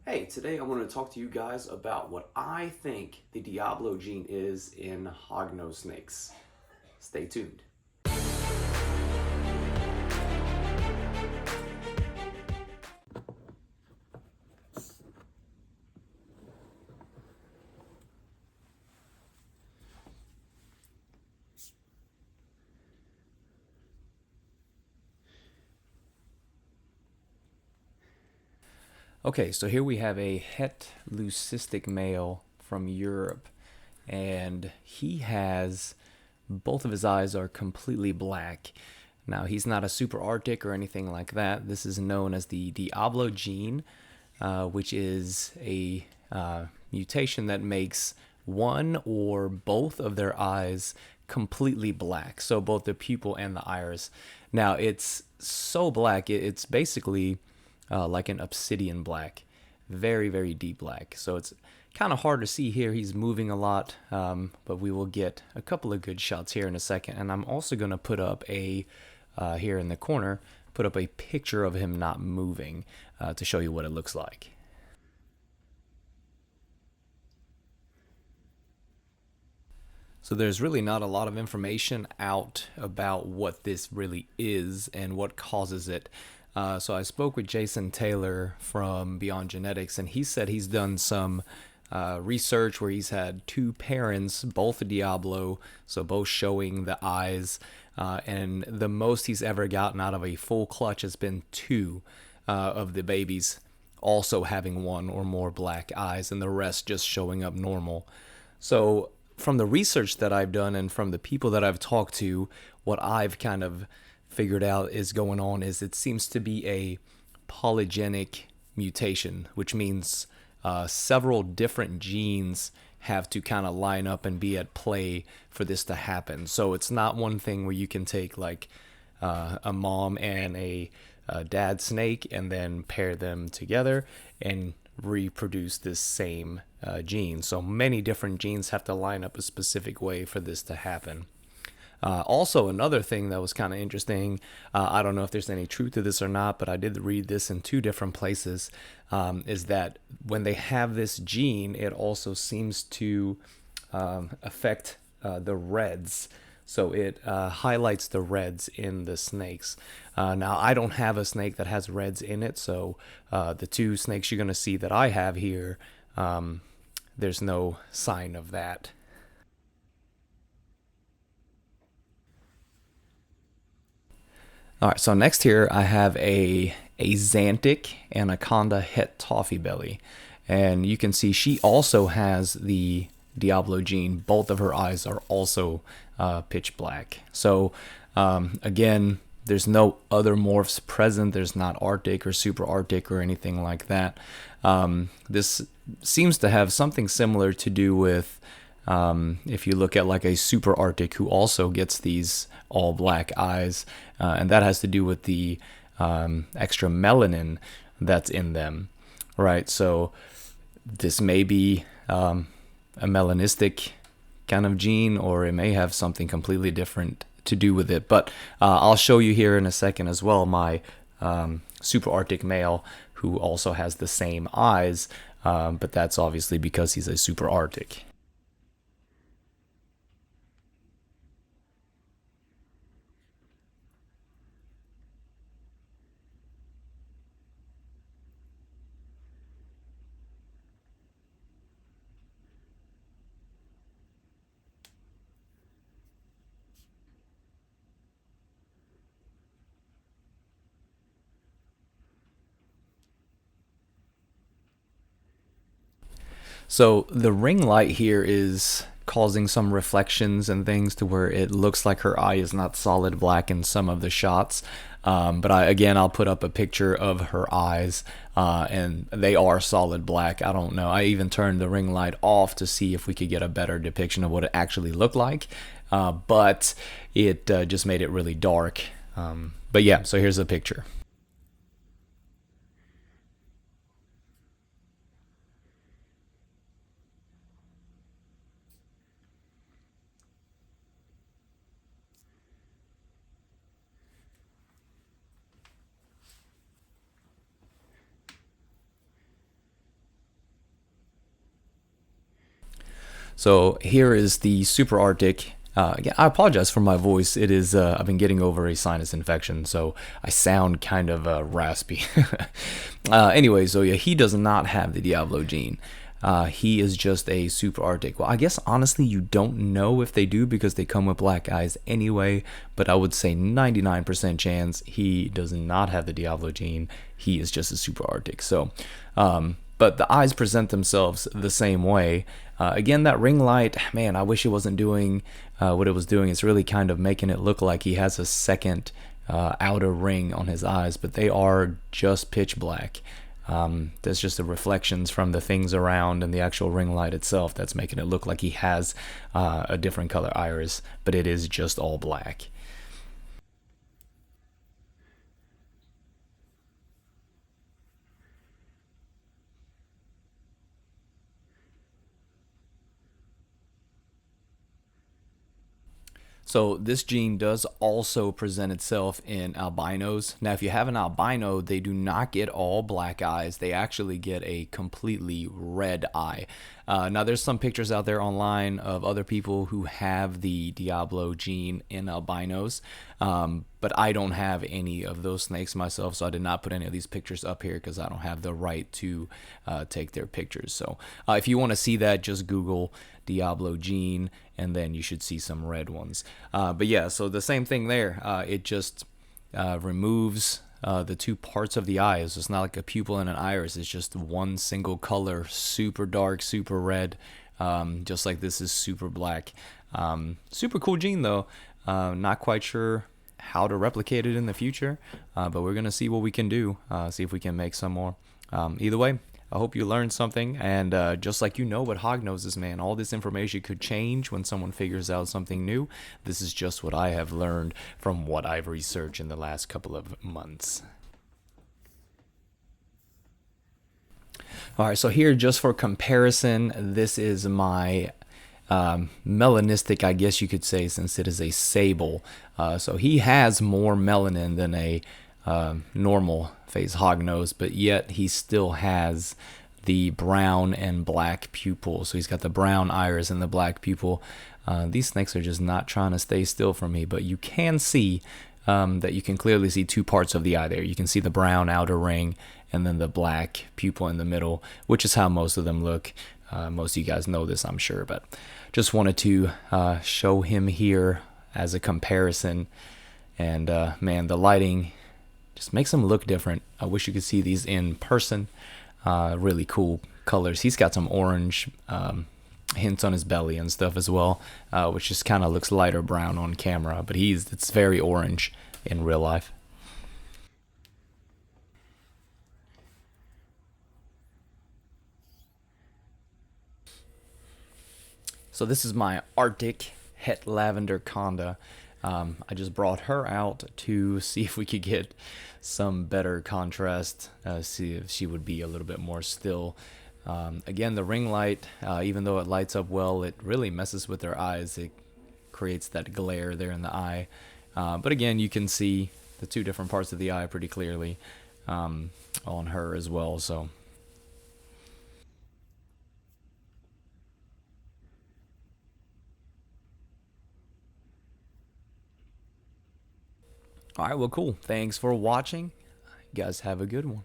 Hey, today I want to talk to you guys about what I think the Diablo gene is in hognose snakes. Stay tuned. Okay, so here we have a het leucistic male from Europe, and he has both of his eyes are completely black. Now, he's not a super arctic or anything like that. This is known as the Diablo gene, which is a mutation that makes one or both of their eyes completely black. So, both the pupil and the iris. Now, it's so black, it's basically like an obsidian black, very, very deep black. So it's kind of hard to see here. He's moving a lot, but we will get a couple of good shots here in a second. And I'm also going to put up here in the corner, put up a picture of him not moving to show you what it looks like. So there's really not a lot of information out about what this really is and what causes it. So I spoke with Jason Taylor from Beyond Genetics, and he said he's done some research where he's had two parents, both Diablo, so both showing the eyes, and the most he's ever gotten out of a full clutch has been two of the babies also having one or more black eyes, and the rest just showing up normal. So from the research that I've done and from the people that I've talked to, what I've kind of figured out is going on is it seems to be a polygenic mutation, which means several different genes have to kind of line up and be at play for this to happen. So it's not one thing where you can take like a mom and a dad snake and then pair them together and reproduce this same gene. So many different genes have to line up a specific way for this to happen. Also, another thing that was kind of interesting, I don't know if there's any truth to this or not, but I did read this in two different places, is that when they have this gene, it also seems to affect the reds. So it highlights the reds in the snakes. Now, I don't have a snake that has reds in it, so the two snakes you're going to see that I have here, there's no sign of that. All right, so next here I have a Xantic Anaconda Het Toffee Belly. And you can see she also has the Diablo gene. Both of her eyes are also pitch black. So again, there's no other morphs present. There's not Arctic or Super Arctic or anything like that. This seems to have something similar to do with if you look at like a super Arctic who also gets these all black eyes, and that has to do with the extra melanin that's in them, right? So this may be a melanistic kind of gene, or it may have something completely different to do with it. But I'll show you here in a second as well my super Arctic male who also has the same eyes, but that's obviously because he's a super Arctic. So the ring light here is causing some reflections and things to where it looks like her eye is not solid black in some of the shots. But I'll put up a picture of her eyes, and they are solid black. I don't know. I even turned the ring light off to see if we could get a better depiction of what it actually looked like. But it just made it really dark. But yeah, so here's a picture. So here is the super Arctic. Again, I apologize for my voice. It is I've been getting over a sinus infection, so I sound kind of raspy. Anyway, so yeah, he does not have the Diablo gene. He is just a super Arctic. Well, I guess honestly, you don't know if they do because they come with black eyes anyway. But I would say 99% chance he does not have the Diablo gene. He is just a super Arctic. So, but the eyes present themselves the same way. Again, that ring light, man, I wish it wasn't doing what it was doing. It's really kind of making it look like he has a second outer ring on his eyes, but they are just pitch black. That's just the reflections from the things around and the actual ring light itself that's making it look like he has a different color iris, but it is just all black. So this gene does also present itself in albinos. Now, if you have an albino, they do not get all black eyes. They actually get a completely red eye. Now, there's some pictures out there online of other people who have the Diablo gene in albinos, but I don't have any of those snakes myself, so I did not put any of these pictures up here because I don't have the right to take their pictures. So if you want to see that, just Google Diablo gene, and then you should see some red ones. But yeah, so the same thing there. It just removes the two parts of the eyes. It's not like a pupil and an iris. It's just one single color, super dark, super red, just like this is super black. Super cool gene though. Not quite sure how to replicate it in the future, but we're gonna see what we can do. See if we can make some more. Either way, I hope you learned something, and just like you know what Hognose is, man, all this information could change when someone figures out something new. This is just what I have learned from what I've researched in the last couple of months. All right, so here, just for comparison, this is my melanistic, I guess you could say, since it is a sable. So he has more melanin than a normal phase hognose, but yet he still has the brown and black pupil. So he's got the brown iris and the black pupil. These snakes are just not trying to stay still for me, but you can see that you can clearly see two parts of the eye there. You can see the brown outer ring and then the black pupil in the middle, which is how most of them look. Most of you guys know this, I'm sure, but just wanted to show him here as a comparison. And man, the lighting just makes them look different. I wish you could see these in person. Really cool colors. He's got some orange hints on his belly and stuff as well, which just kind of looks lighter brown on camera, but it's very orange in real life. So this is my Arctic Het Lavender Conda. I just brought her out to see if we could get some better contrast, see if she would be a little bit more still. Again, the ring light, even though it lights up well, it really messes with their eyes. It creates that glare there in the eye. But again, you can see the two different parts of the eye pretty clearly on her as well. So all right, well, cool. Thanks for watching. You guys have a good one.